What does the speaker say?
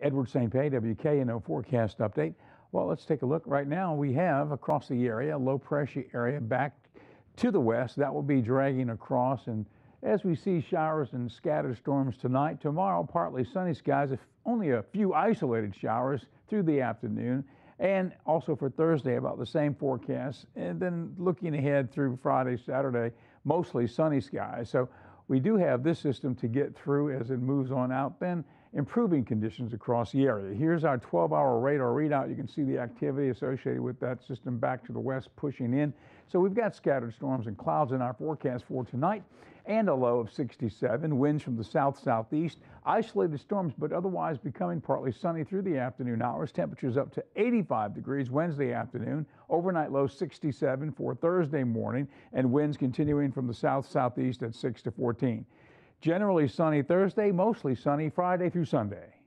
Edward St. Pé, WKNO forecast update. Well, let's take a look. Right now, we have across the area, low pressure area back to the west. That will be dragging across. And as we see showers and scattered storms tonight, tomorrow, partly sunny skies, if only a few isolated showers through the afternoon. And also for Thursday, about the same forecast. And then looking ahead through Friday, Saturday, mostly sunny skies. So we do have this system to get through as it moves on out, then improving conditions across the area. Here's our 12-hour radar readout. You can see the activity associated with that system back to the west pushing in. So we've got scattered storms and clouds in our forecast for tonight, and a low of 67. Winds from the south-southeast. Isolated storms, but otherwise becoming partly sunny through the afternoon hours. Temperatures up to 85 degrees Wednesday afternoon. Overnight low 67 for Thursday morning, and winds continuing from the south-southeast at 6 to 14. Generally sunny Thursday, mostly sunny Friday through Sunday.